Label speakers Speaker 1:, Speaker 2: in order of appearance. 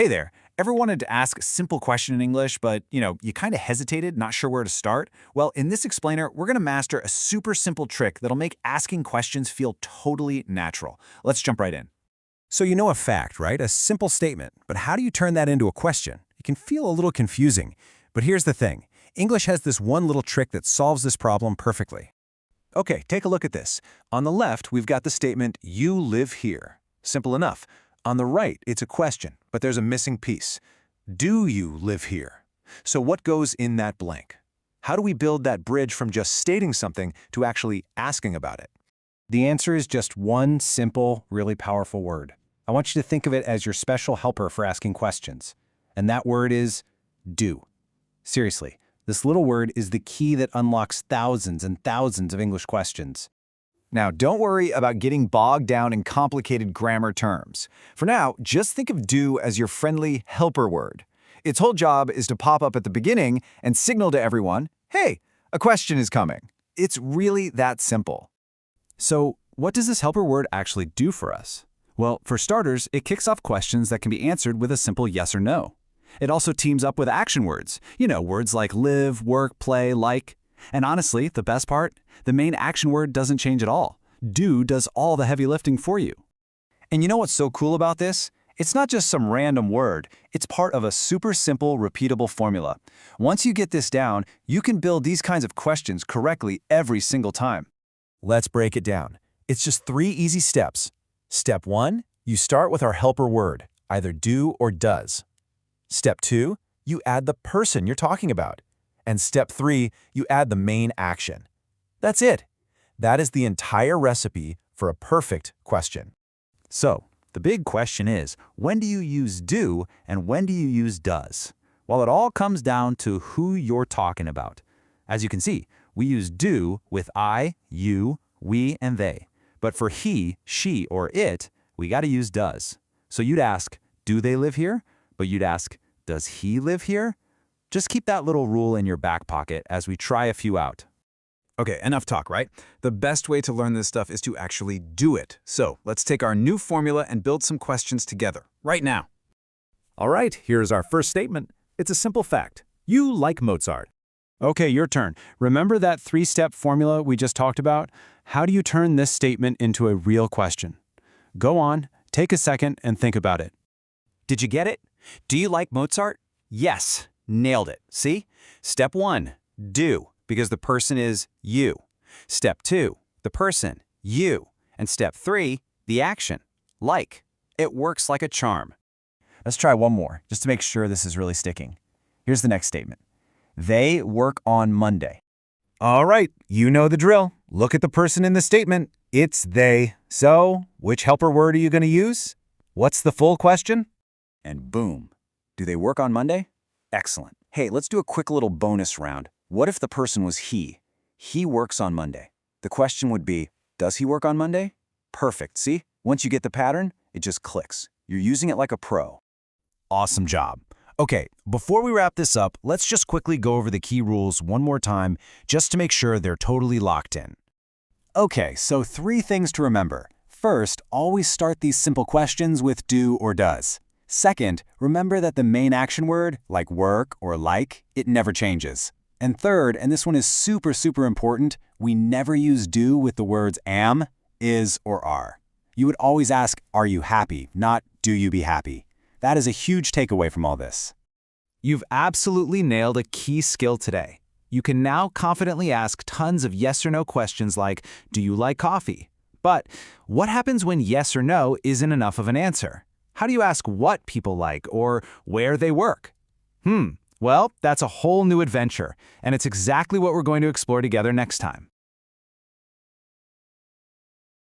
Speaker 1: Hey there. Ever wanted to ask a simple question in English, but, you kind of hesitated, not sure where to start? Well, in this explainer, we're going to master a super simple trick that'll make asking questions feel totally natural. Let's jump right in.
Speaker 2: So you know a fact, right? A simple statement. But how do you turn that into a question? It can feel a little confusing. But here's the thing. English has this one little trick that solves this problem perfectly. Okay, take a look at this. On the left, we've got the statement, you live here. Simple enough. On the right, it's a question, but there's a missing piece. Do you live here? So what goes in that blank? How do we build that bridge from just stating something to actually asking about it? The answer is just one simple, really powerful word. I want you to think of it as your special helper for asking questions. And that word is do. Seriously, this little word is the key that unlocks thousands and thousands of English questions.
Speaker 1: Now, don't worry about getting bogged down in complicated grammar terms. For now, just think of do as your friendly helper word. Its whole job is to pop up at the beginning and signal to everyone, hey, a question is coming. It's really that simple.
Speaker 2: So, what does this helper word actually do for us? Well, for starters, it kicks off questions that can be answered with a simple yes or no. It also teams up with action words. Words like live, work, play, like. And honestly, the best part? The main action word doesn't change at all. Do does all the heavy lifting for you.
Speaker 1: And you know what's so cool about this? It's not just some random word. It's part of a super simple, repeatable formula. Once you get this down, you can build these kinds of questions correctly every single time.
Speaker 2: Let's break it down. It's just 3 easy steps. Step 1, you start with our helper word, either do or does. Step 2, you add the person you're talking about. And step 3, you add the main action. That's it. That is the entire recipe for a perfect question. So, the big question is, when do you use do and when do you use does? Well, it all comes down to who you're talking about. As you can see, we use do with I, you, we, and they. But for he, she, or it, we got to use does. So you'd ask, do they live here? But you'd ask, does he live here? Just keep that little rule in your back pocket as we try a few out.
Speaker 1: Okay, enough talk, right? The best way to learn this stuff is to actually do it. So let's take our new formula and build some questions together, right now.
Speaker 2: All right, here's our first statement. It's a simple fact. You like Mozart. Okay, your turn. Remember that 3-step formula we just talked about? How do you turn this statement into a real question? Go on, take a second and think about it.
Speaker 1: Did you get it? Do you like Mozart? Yes. Nailed it. See? Step 1, do, because the person is you. Step 2, the person, you. And step 3, the action, like. It works like a charm.
Speaker 2: Let's try one more, just to make sure this is really sticking. Here's the next statement. They work on Monday. All right, you know the drill. Look at the person in the statement. It's they. So, which helper word are you going to use? What's the full question?
Speaker 1: And boom. Do they work on Monday? Excellent. Hey, let's do a quick little bonus round. What if the person was he? He works on Monday. The question would be, does he work on Monday? Perfect. See? Once you get the pattern, it just clicks. You're using it like a pro.
Speaker 2: Awesome job. Okay, before we wrap this up, let's just quickly go over the key rules one more time, just to make sure they're totally locked in. Okay, so 3 things to remember. First, always start these simple questions with do or does. Second, remember that the main action word, like work or like, it never changes. And third, and this one is super, super important, we never use do with the words am, is, or are. You would always ask, are you happy, not do you be happy. That is a huge takeaway from all this.
Speaker 1: You've absolutely nailed a key skill today. You can now confidently ask tons of yes or no questions like, do you like coffee? But what happens when yes or no isn't enough of an answer? How do you ask what people like or where they work? Well, that's a whole new adventure, and it's exactly what we're going to explore together next time.